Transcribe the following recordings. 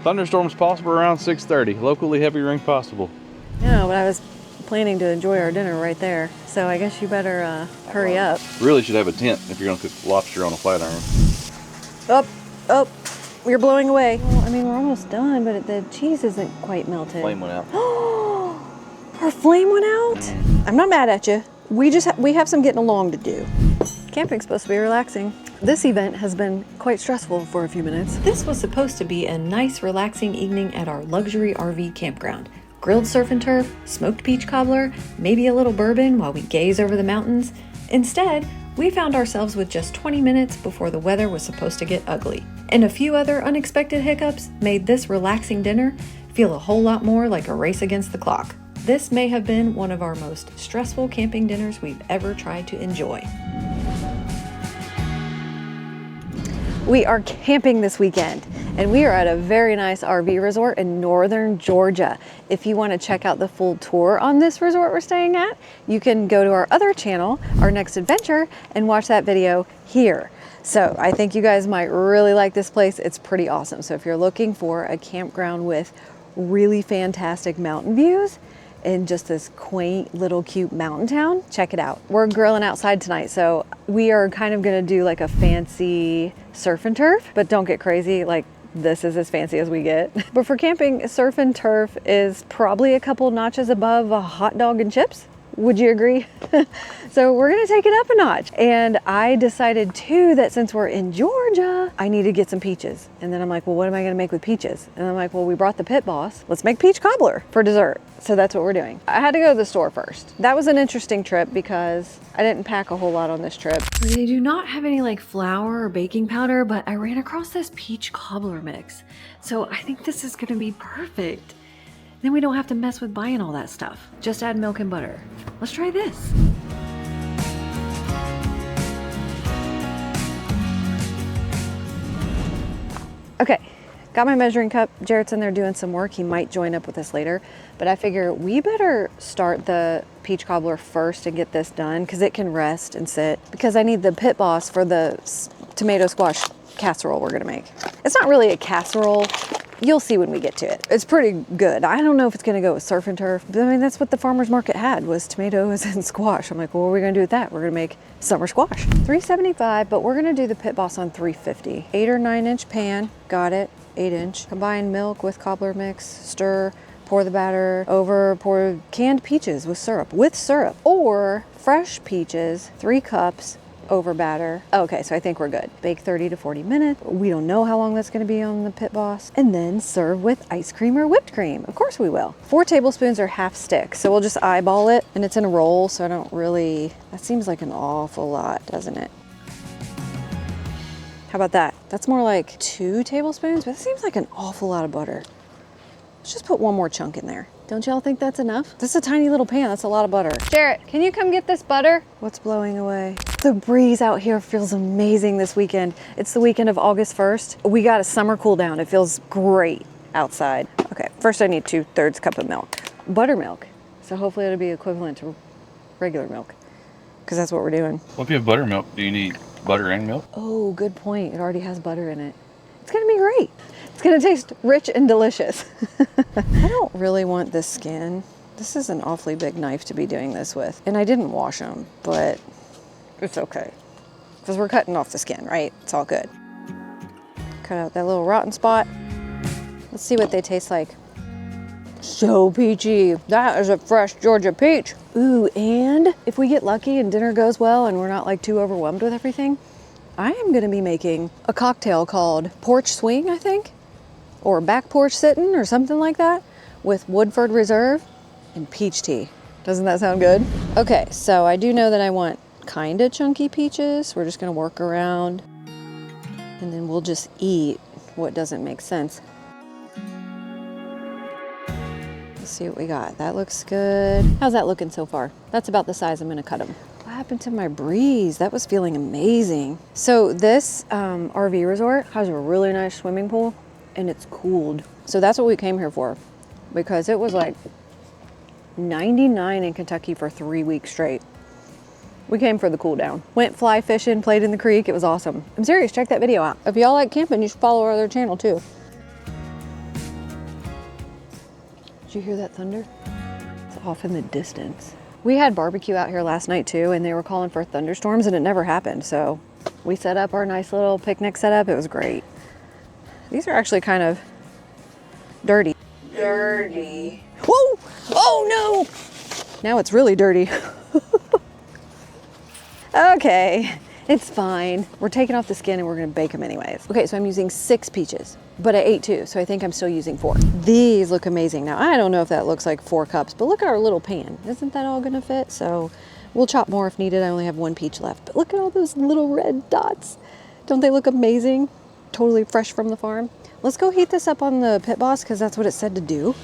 Thunderstorms possible around 6:30. Locally heavy rain possible. Yeah, but I was planning to enjoy our dinner right there. So I guess you better hurry up. Really should have a tent if you're gonna cook lobster on a flat iron. Oh, you're blowing away. Well, I mean, we're almost done, but the cheese isn't quite melted. Flame went out. Our flame went out? I'm not mad at you. We have some getting along to do. Camping's supposed to be relaxing. This event has been quite stressful for a few minutes. This was supposed to be a nice, relaxing evening at our luxury RV campground. Grilled surf and turf, smoked peach cobbler, maybe a little bourbon while we gaze over the mountains. Instead, we found ourselves with just 20 minutes before the weather was supposed to get ugly. And a few other unexpected hiccups made this relaxing dinner feel a whole lot more like a race against the clock. This may have been one of our most stressful camping dinners we've ever tried to enjoy. We are camping this weekend, and we are at a very nice RV resort in northern Georgia. If you want to check out the full tour on this resort we're staying at, you can go to our other channel, Our Next Adventure, and watch that video here. So I think you guys might really like this place. It's pretty awesome. So if you're looking for a campground with really fantastic mountain views in just this quaint little cute mountain town, check it out. We're grilling outside tonight, so we are kind of gonna do like a fancy surf and turf, but don't get crazy, like this is as fancy as we get. But for camping, surf and turf is probably a couple notches above a hot dog and chips. Would you agree? So we're gonna take it up a notch. And I decided too that since we're in Georgia, I need to get some peaches. And then I'm like, well, what am I gonna make with peaches? And I'm like, well, we brought the pit boss. Let's make peach cobbler for dessert. So that's what we're doing. I had to go to the store first. That was an interesting trip because I didn't pack a whole lot on this trip. They do not have any like flour or baking powder, but I ran across this peach cobbler mix. So I think this is gonna be perfect. Then we don't have to mess with buying all that stuff. Just add milk and butter. Let's try this. Okay, got my measuring cup. Jarrett's in there doing some work. He might join up with us later, but I figure we better start the peach cobbler first and get this done because it can rest and sit, because I need the pit boss for the tomato squash casserole we're gonna make. It's not really a casserole. You'll see when we get to it. It's pretty good. I don't know if it's gonna go with surf and turf, but I mean, that's what the farmer's market had, was tomatoes and squash. I'm like, well, what are we gonna do with that? We're gonna make summer squash. $3.75, but we're gonna do the pit boss on $3.50. 8 or 9 inch pan, got it, 8 inch. Combine milk with cobbler mix, stir, pour the batter over, pour canned peaches with syrup, or fresh peaches, 3 cups, over batter. Okay, so I think we're good. Bake 30 to 40 minutes. We don't know how long that's gonna be on the pit boss. And then serve with ice cream or whipped cream. Of course we will. 4 tablespoons or half stick. So we'll just eyeball it, and it's in a roll, so I don't really, that seems like an awful lot, doesn't it? How about that? That's more like 2 tablespoons, but it seems like an awful lot of butter. Let's just put 1 more chunk in there. Don't y'all think that's enough? This is a tiny little pan, that's a lot of butter. Jarrett, can you come get this butter? What's blowing away? The breeze out here feels amazing this weekend. It's the weekend of August 1st. We got a summer cool down. It feels great outside. Okay, first I need 2/3 cup of milk. Buttermilk. So hopefully it'll be equivalent to regular milk, because that's what we're doing. Well, if you have buttermilk, do you need butter and milk? Oh, good point. It already has butter in it. It's gonna be great. It's gonna taste rich and delicious. I don't really want this skin. This is an awfully big knife to be doing this with. And I didn't wash them, but it's okay. Because we're cutting off the skin, right? It's all good. Cut out that little rotten spot. Let's see what they taste like. So peachy. That is a fresh Georgia peach. Ooh, and if we get lucky and dinner goes well and we're not like too overwhelmed with everything, I am gonna be making a cocktail called Porch Swing, I think, or Back Porch Sittin' or something like that, with Woodford Reserve and peach tea. Doesn't that sound good? Okay, so I do know that I want kind of chunky peaches. We're just gonna work around, and then we'll just eat what doesn't make sense. Let's see what we got. That looks good. How's that looking so far? That's about the size I'm gonna cut them. What happened to my breeze? That was feeling amazing. So this RV resort has a really nice swimming pool, and it's cooled. So that's what we came here for, because it was like 99 in Kentucky for 3 weeks straight. We came for the cool down. Went fly fishing, played in the creek. It was awesome. I'm serious, check that video out. If y'all like camping, you should follow our other channel too. Did you hear that thunder? It's off in the distance. We had barbecue out here last night too, and they were calling for thunderstorms and it never happened. So we set up our nice little picnic setup. It was great. These are actually kind of dirty. Dirty. Whoa! Oh no! Now it's really dirty. Okay, it's fine. We're taking off the skin and we're gonna bake them anyways. Okay, so I'm using 6 peaches, but I ate 2, so I think I'm still using 4. These look amazing. Now, I don't know if that looks like 4 cups, but look at our little pan. Isn't that all gonna fit? So we'll chop more if needed. I only have 1 peach left, but look at all those little red dots. Don't they look amazing? Totally fresh from the farm. Let's go heat this up on the Pit Boss because that's what it said to do.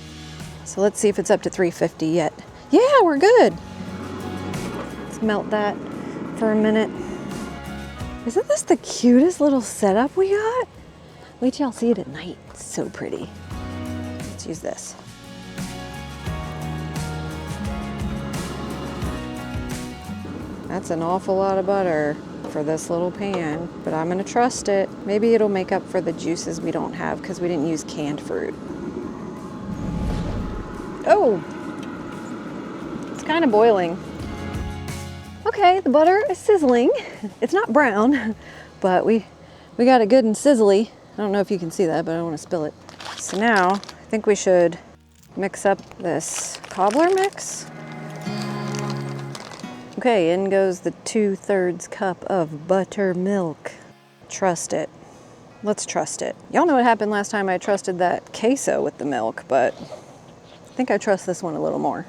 So let's see if it's up to 350 yet. Yeah, we're good. Let's melt that for a minute. Isn't this the cutest little setup we got? Wait till y'all see it at night. It's so pretty. Let's use this. That's an awful lot of butter for this little pan, but I'm gonna trust it. Maybe it'll make up for the juices we don't have because we didn't use canned fruit. Oh, it's kind of boiling. Okay, the butter is sizzling. It's not brown, but we got it good and sizzly. I don't know if you can see that, but I don't want to spill it. So now I think we should mix up this cobbler mix. Okay, in goes the 2/3 cup of buttermilk. Trust it. Let's trust it. Y'all know what happened last time I trusted that queso with the milk, but I think I trust this one a little more.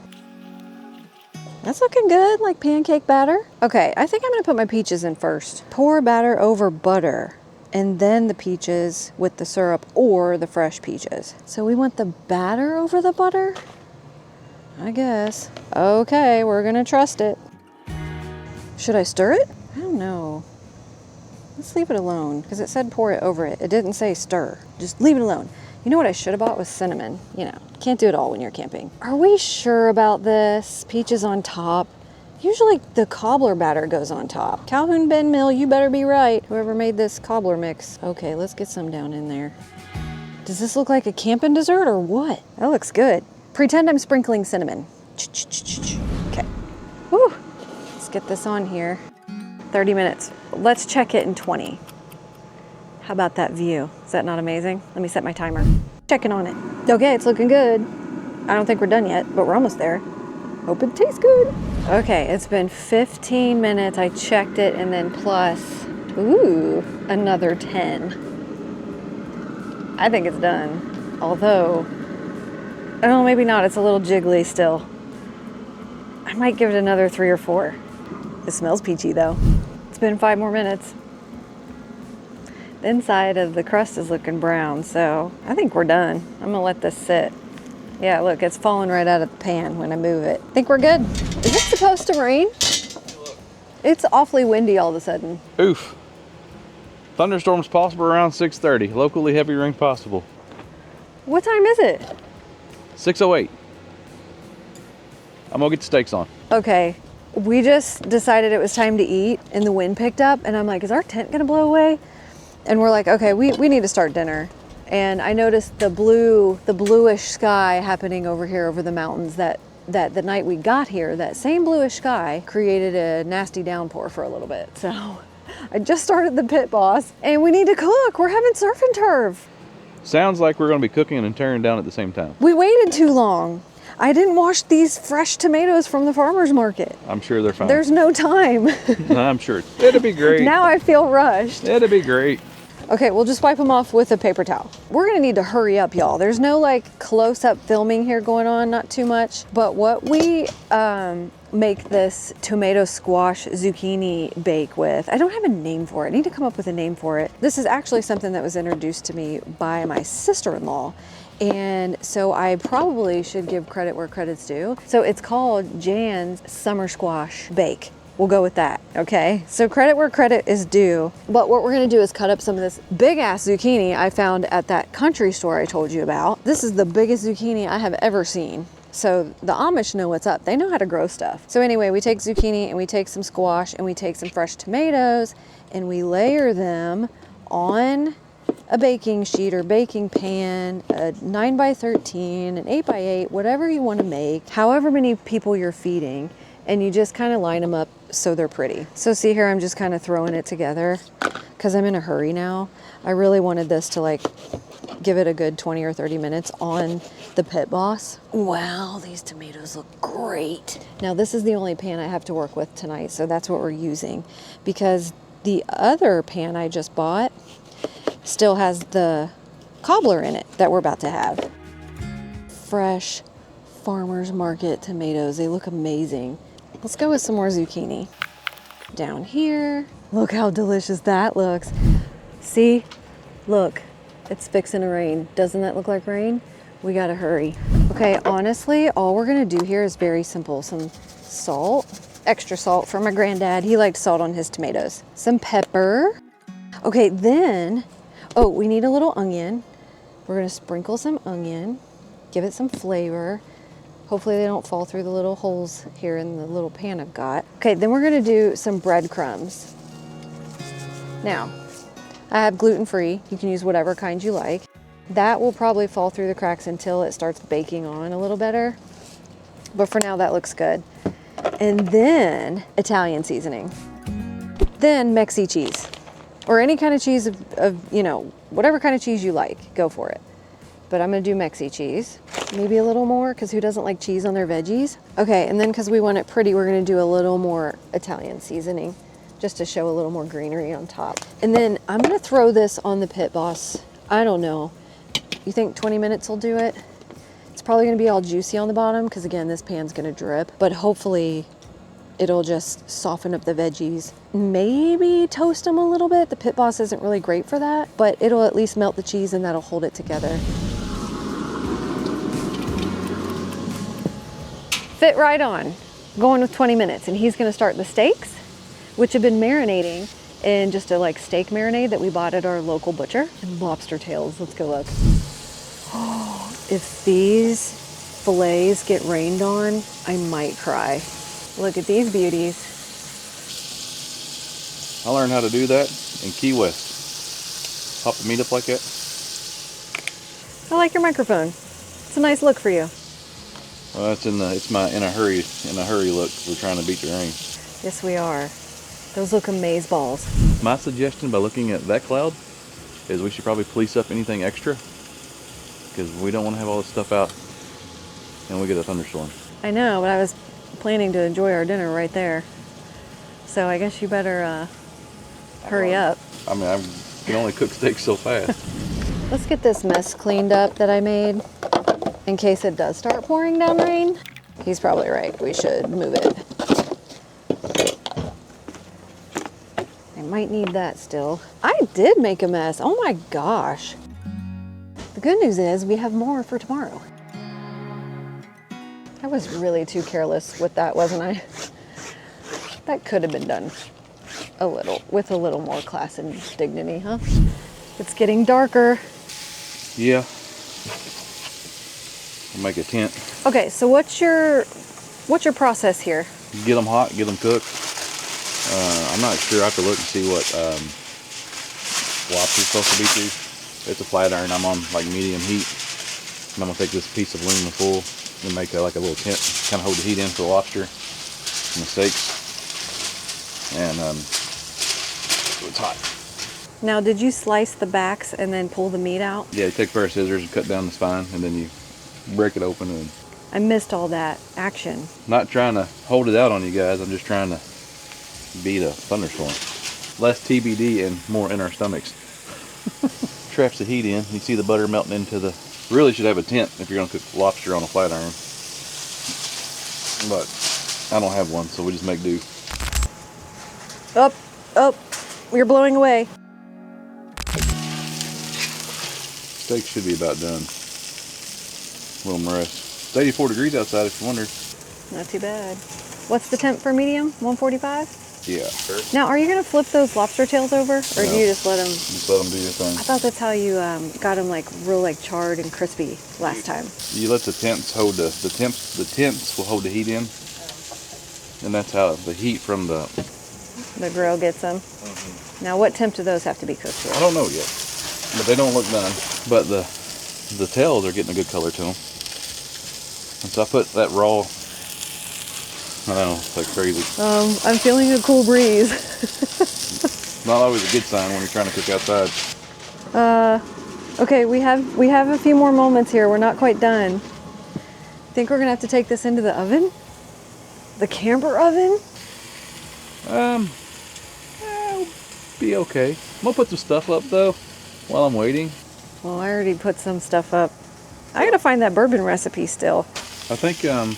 That's looking good, like pancake batter. Okay, I think I'm gonna put my peaches in first. Pour batter over butter, and then the peaches with the syrup or the fresh peaches. So we want the batter over the butter? I guess. Okay, we're gonna trust it. Should I stir it? I don't know. Let's leave it alone, because it said pour it over it. It didn't say stir. Just leave it alone. You know what I should have bought was cinnamon. You know, can't do it all when you're camping. Are we sure about this? Peaches on top. Usually the cobbler batter goes on top. Calhoun Ben Mill, you better be right. Whoever made this cobbler mix. Okay, let's get some down in there. Does this look like a camping dessert or what? That looks good. Pretend I'm sprinkling cinnamon. Okay. Whew. Let's get this on here. 30 minutes. Let's check it in 20. How about that view? Is that not amazing? Let me set my timer. Checking on it. Okay, it's looking good. I don't think we're done yet, but we're almost there. Hope it tastes good. Okay, it's been 15 minutes. I checked it and then plus, ooh, another 10. I think it's done. Although, oh, maybe not. It's a little jiggly still. I might give it another 3 or 4. It smells peachy though. It's been 5 more minutes. The inside of the crust is looking brown, so I think we're done. I'm gonna let this sit. Yeah, look, it's falling right out of the pan when I move it. Think we're good. Is it supposed to rain? It's awfully windy all of a sudden. Oof. Thunderstorms possible around 6:30. Locally heavy rain possible. What time is it? 6:08. I'm gonna get the steaks on. Okay, we just decided it was time to eat and the wind picked up and I'm like, is our tent gonna blow away? And we're like, okay, we need to start dinner. And I noticed the bluish sky happening over here over the mountains that the night we got here, that same bluish sky created a nasty downpour for a little bit. So I just started the Pit Boss and we need to cook. We're having surf and turf. Sounds like we're gonna be cooking and tearing down at the same time. We waited too long. I didn't wash these fresh tomatoes from the farmer's market. I'm sure they're fine. There's no time. I'm sure. It'll be great. Now I feel rushed. It'll be great. Okay, we'll just wipe them off with a paper towel. We're gonna need to hurry up, y'all. There's no like close-up filming here going on, not too much. But what we make this tomato squash zucchini bake with, I don't have a name for it. I need to come up with a name for it. This is actually something that was introduced to me by my sister-in-law. And so I probably should give credit where credit's due. So it's called Jan's Summer Squash Bake. We'll go with that, okay? So credit where credit is due. But what we're gonna do is cut up some of this big ass zucchini I found at that country store I told you about. This is the biggest zucchini I have ever seen. So the Amish know what's up. They know how to grow stuff. So anyway, we take zucchini and we take some squash and we take some fresh tomatoes and we layer them on a baking sheet or baking pan, a 9x13, an 8x8, whatever you want to make, however many people you're feeding, and you just kind of line them up so they're pretty. So see here, I'm just kind of throwing it together because I'm in a hurry now. I really wanted this to like give it a good 20 or 30 minutes on the Pit Boss. Wow, these tomatoes look great. Now this is the only pan I have to work with tonight, so that's what we're using, because the other pan I just bought still has the cobbler in it that we're about to have. Fresh farmer's market tomatoes, they look amazing. Let's go with some more zucchini. Down here, look how delicious that looks. See, look, it's fixing to rain. Doesn't that look like rain? We gotta hurry. Okay, honestly, all we're gonna do here is very simple. Some salt, extra salt from my granddad. He liked salt on his tomatoes. Some pepper. Okay, then, oh, we need a little onion. We're gonna sprinkle some onion, give it some flavor. Hopefully they don't fall through the little holes here in the little pan I've got. Okay, then we're gonna do some breadcrumbs. Now, I have gluten-free. You can use whatever kind you like. That will probably fall through the cracks until it starts baking on a little better. But for now, that looks good. And then Italian seasoning. Then Mexi cheese, or any kind of cheese of you know, whatever kind of cheese you like, go for it. But I'm gonna do Mexi cheese. Maybe a little more, because who doesn't like cheese on their veggies? Okay, and then because we want it pretty, we're gonna do a little more Italian seasoning, just to show a little more greenery on top. And then I'm gonna throw this on the Pit Boss. I don't know, you think 20 minutes will do it? It's probably gonna be all juicy on the bottom, because again, this pan's gonna drip, but hopefully it'll just soften up the veggies. Maybe toast them a little bit. The Pit Boss isn't really great for that, but it'll at least melt the cheese and that'll hold it together. Fit right on, going with 20 minutes, and he's gonna start the steaks, which have been marinating in just a like steak marinade that we bought at our local butcher. And lobster tails, let's go look. Oh, if these fillets get rained on, I might cry. Look at these beauties. I learned how to do that in Key West. Pop the meat up like that. I like your microphone. It's a nice look for you. Well, it's in a hurry look. We're trying to beat the rain. Yes, we are. Those look amaze balls. My suggestion by looking at that cloud is we should probably police up anything extra, because we don't want to have all this stuff out and we get a thunderstorm. I know, but I was planning to enjoy our dinner right there. So I guess you better hurry up. I mean, I can only cook steaks so fast. Let's get this mess cleaned up that I made in case it does start pouring down rain. He's probably right. We should move it. I might need that still. I did make a mess. Oh my gosh. The good news is we have more for tomorrow. I was really too careless with that, wasn't I? That could have been done with a little more class and dignity, huh? It's getting darker. Yeah. We'll make a tent. Okay, so what's your process here? Get them hot, get them cooked. I'm not sure. I have to look and see what lobster's supposed to be to. It's a flat iron. I'm on like medium heat. And I'm gonna take this piece of aluminum foil and make like a little tent, kind of hold the heat in for the lobster and the steaks. And it's hot. Now, did you slice the backs and then pull the meat out? Yeah, you take a pair of scissors and cut down the spine, and then you break it open. And I missed all that action. Not trying to hold it out on you guys. I'm just trying to beat a thunderstorm. Less TBD and more in our stomachs. Traps the heat in. You see the butter melting into the... Really should have a tent if you're going to cook lobster on a flat iron. But I don't have one, so we just make do. Oh, you're blowing away. Steak should be about done. A little more rest. It's 84 degrees outside if you wonder. Not too bad. What's the temp for medium? 145? Yeah. Sure. Now, are you going to flip those lobster tails over, or do you just let them? Just let them do your thing. I thought that's how you got them like real like charred and crispy last time. You let the temps hold the temps will hold the heat in, and that's how the heat from the grill gets them. Now, what temp do those have to be cooked to? I don't know yet. but they don't look done. But the tails are getting a good color to them. And so I put that raw. I know, it's like crazy. I'm feeling a cool breeze. Not always a good sign when you're trying to cook outside. Okay, we have a few more moments here. We're not quite done. Think we're gonna have to take this into the oven? The camper oven? I'll be okay. I'm gonna put some stuff up though while I'm waiting. Well, I already put some stuff up. I gotta find that bourbon recipe still. I think I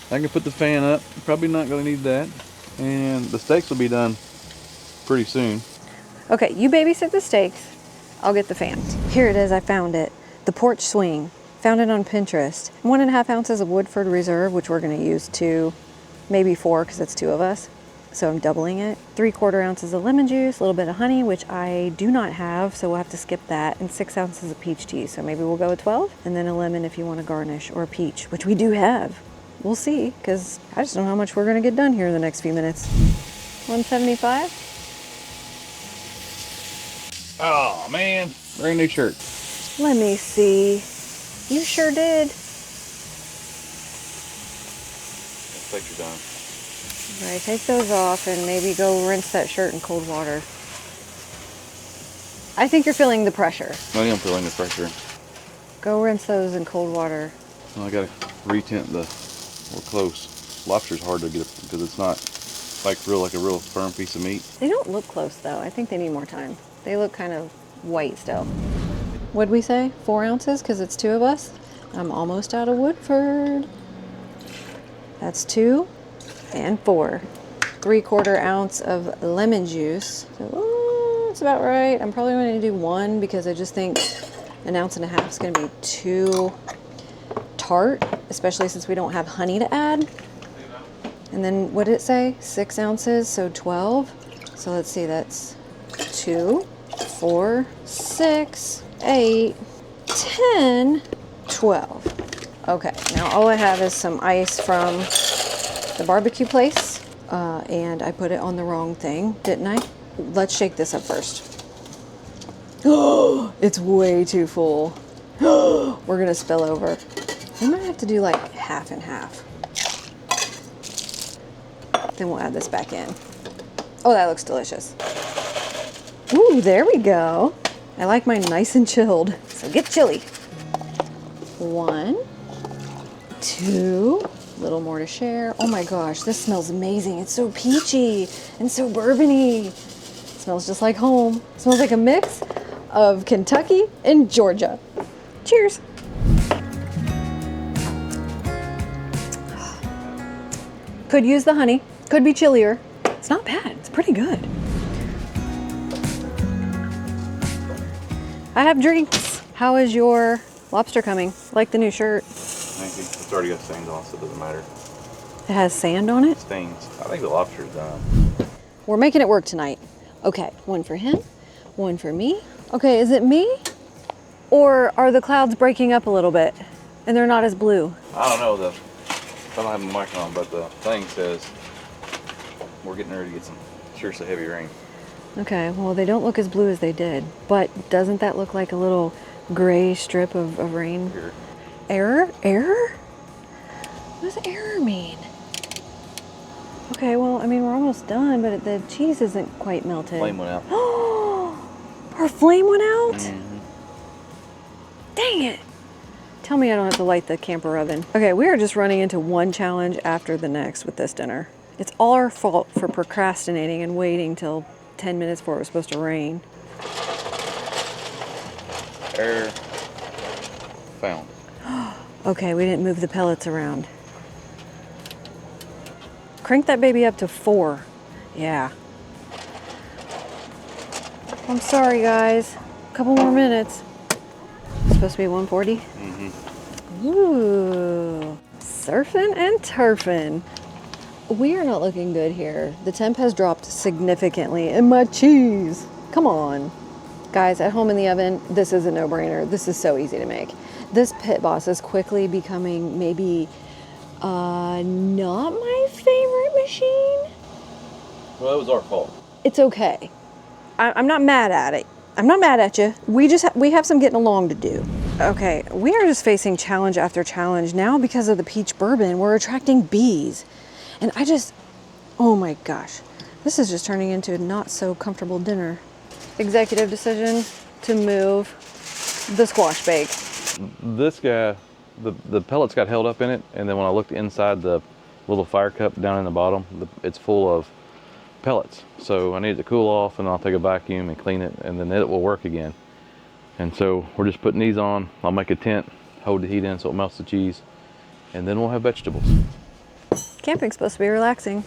can put the fan up. Probably not gonna need that. And the steaks will be done pretty soon. Okay, you babysit the steaks. I'll get the fan. Here it is, I found it. The porch swing. Found it on Pinterest. 1.5 ounces of Woodford Reserve, which we're gonna use 2, maybe 4, because it's 2 of us. So I'm doubling it. 3/4 ounces of lemon juice, a little bit of honey, which I do not have, so we'll have to skip that, and 6 ounces of peach tea. So maybe we'll go with 12, and then a lemon if you want to garnish, or a peach, which we do have. We'll see, because I just don't know how much we're gonna get done here in the next few minutes. 175? Oh man, brand new shirt. Let me see. You sure did. Steaks are done. Right, take those off and maybe go rinse that shirt in cold water. I think you're feeling the pressure. I am feeling the pressure. Go rinse those in cold water. Well, I gotta retint we're close. Lobster's hard to get because it's not like a real firm piece of meat. They don't look close though. I think they need more time. They look kind of white still. What'd we say? 4 ounces because it's 2 of us? I'm almost out of Woodford. That's 2 and 4. 3/4 ounce of lemon juice. So, that's about right. I'm probably going to do 1 because I just think 1.5 ounces is going to be too tart, especially since we don't have honey to add. And then what did it say? 6 ounces, so 12. So let's see, that's 2, 4, 6, 8, 10, 12. Okay, now all I have is some ice from the barbecue place, and I put it on the wrong thing, didn't I? Let's shake this up first. Oh, it's way too full. We're gonna spill over. We might have to do like half and half. Then we'll add this back in. Oh, that looks delicious. Ooh, there we go. I like mine nice and chilled, so get chilly. 1, 2, a little more to share. Oh my gosh, this smells amazing. It's so peachy and so bourbony. It smells just like home. It smells like a mix of Kentucky and Georgia. Cheers. Could use the honey, could be chillier. It's not bad, it's pretty good. I have drinks. How is your lobster coming? Like the new shirt. Thank you. It's already got stains on it, so it doesn't matter. It has sand on it? Stains. I think the lobster's done. We're making it work tonight. Okay, 1 for him, 1 for me. Okay, is it me? Or are the clouds breaking up a little bit and they're not as blue? I don't know, I don't have my mic on, but the thing says we're getting ready to get some seriously heavy rain. Okay, well, they don't look as blue as they did, but doesn't that look like a little gray strip of rain? Here. Error? Error? What does error mean? Okay, well, I mean, we're almost done, but the cheese isn't quite melted. Flame went out. Our flame went out? Mm-hmm. Dang it. Tell me I don't have to light the camper oven. Okay, we are just running into one challenge after the next with this dinner. It's all our fault for procrastinating and waiting till 10 minutes before it was supposed to rain. Error found. Okay, we didn't move the pellets around. Crank that baby up to 4. Yeah. I'm sorry, guys. A couple more minutes. It's supposed to be 140? Mm-hmm. Ooh. Surfing and turfing. We are not looking good here. The temp has dropped significantly, and my cheese. Come on. Guys, at home in the oven, this is a no-brainer. This is so easy to make. This Pit Boss is quickly becoming maybe not my favorite machine. Well, it was our fault. It's okay. I'm not mad at it. I'm not mad at you. We have some getting along to do. Okay, we are just facing challenge after challenge now because of the peach bourbon. We're attracting bees. And oh my gosh, this is just turning into a not so comfortable dinner. Executive decision to move the squash bake. This guy, the pellets got held up in it, and then when I looked inside the little fire cup down in the bottom, it's full of pellets. So I need it to cool off, and I'll take a vacuum and clean it, and then it will work again. And so we're just putting these on. I'll make a tent, hold the heat in so it melts the cheese, and then we'll have vegetables. Camping's supposed to be relaxing.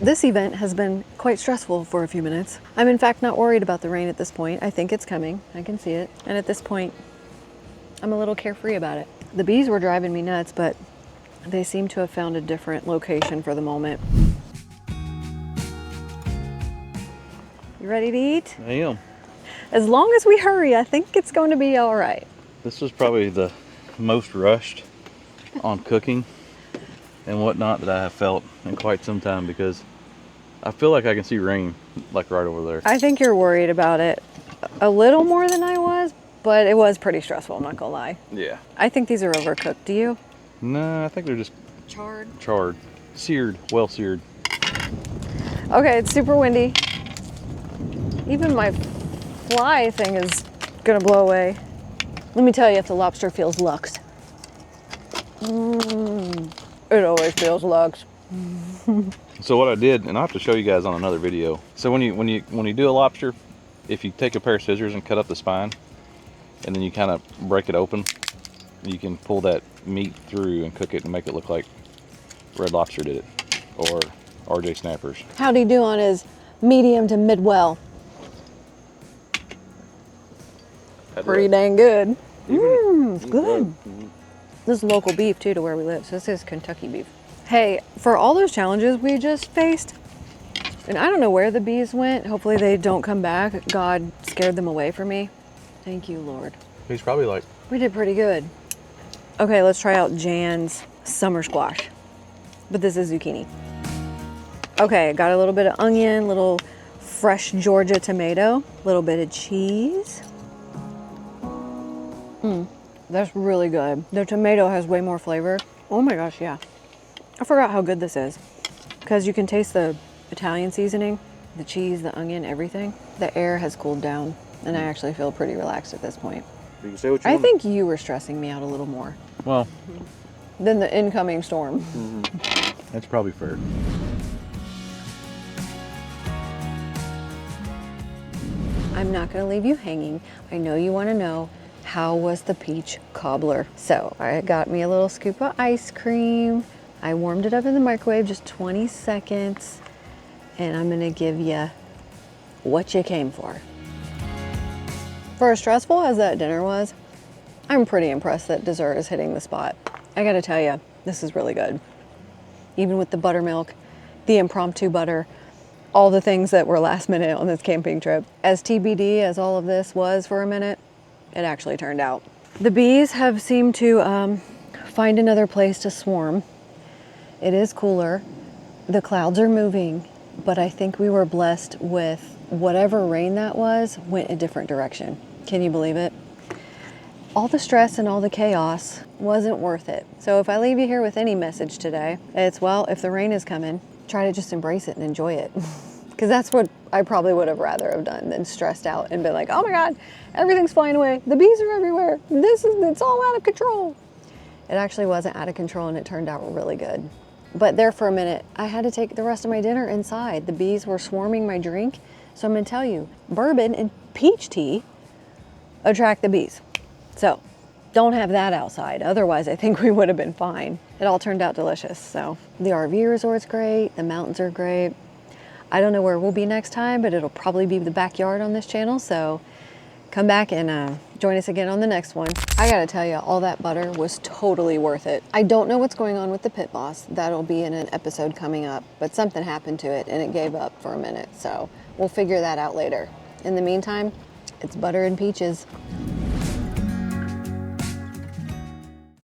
This event has been quite stressful for a few minutes. I'm in fact not worried about the rain at this point. I think it's coming. I can see it. And at this point, I'm a little carefree about it. The bees were driving me nuts, but they seem to have found a different location for the moment. You ready to eat? I am. As long as we hurry, I think it's going to be all right. This was probably the most rushed on cooking and whatnot that I have felt in quite some time, because I feel like I can see rain like right over there. I think you're worried about it a little more than I was, but it was pretty stressful, I'm not gonna lie. Yeah. I think these are overcooked. Do you? No, I think they're just Charred. Seared, well seared. Okay, it's super windy. Even my fly thing is gonna blow away. Let me tell you if the lobster feels luxe. It always feels luxe. So what I did, and I'll have to show you guys on another video. So when you do a lobster, if you take a pair of scissors and cut up the spine, and then you kind of break it open, you can pull that meat through and cook it and make it look like Red Lobster did it, or RJ Snappers. How'd he do on his medium to mid-well? Pretty dang good. It's good. This is local beef too to where we live, so this is Kentucky beef. Hey, for all those challenges we just faced, and I don't know where the bees went, hopefully they don't come back. God scared them away from me. Thank you, Lord. He's probably like, We did pretty good. Okay, let's try out Jan's summer squash, but this is zucchini. Okay, got a little bit of onion, little fresh Georgia tomato, little bit of cheese. That's really good. The tomato has way more flavor. Oh my gosh, yeah. I forgot how good this is, because you can taste the Italian seasoning, the cheese, the onion, everything. The air has cooled down, and I actually feel pretty relaxed at this point. you can say what you I want. think you were stressing me out a little more Well, than the incoming storm. that's probably fair. I'm not gonna leave you hanging. I know you wanna know, how was the peach cobbler? So I got me a little scoop of ice cream. I warmed it up in the microwave, just 20 seconds. And I'm gonna give you what you came for. For as stressful as that dinner was, I'm pretty impressed that dessert is hitting the spot. I gotta tell you, this is really good. Even with the buttermilk, the impromptu butter, all the things that were last minute on this camping trip. As TBD as all of this was for a minute, it actually turned out. The bees have seemed to find another place to swarm. It is cooler. The clouds are moving, but I think we were blessed with whatever rain that was went a different direction. Can you believe it? All the stress and all the chaos wasn't worth it. So if I leave you here with any message today, it's, well, if the rain is coming, try to just embrace it and enjoy it. Because that's what I probably would have rather have done than stressed out and been like, oh my God, everything's flying away. The bees are everywhere. It's all out of control. It actually wasn't out of control, and it turned out really good. But there for a minute, I had to take the rest of my dinner inside. The bees were swarming my drink. So I'm gonna tell you, bourbon and peach tea attract the bees. So don't have that outside. Otherwise, I think we would have been fine. It all turned out delicious. So the RV resort's great. The mountains are great. I don't know where we'll be next time, but it'll probably be the backyard on this channel. So come back and join us again on the next one. I gotta tell you, all that butter was totally worth it. I don't know what's going on with the pit boss. That'll be in an episode coming up, but something happened to it and it gave up for a minute. So we'll figure that out later. In the meantime, it's butter and peaches.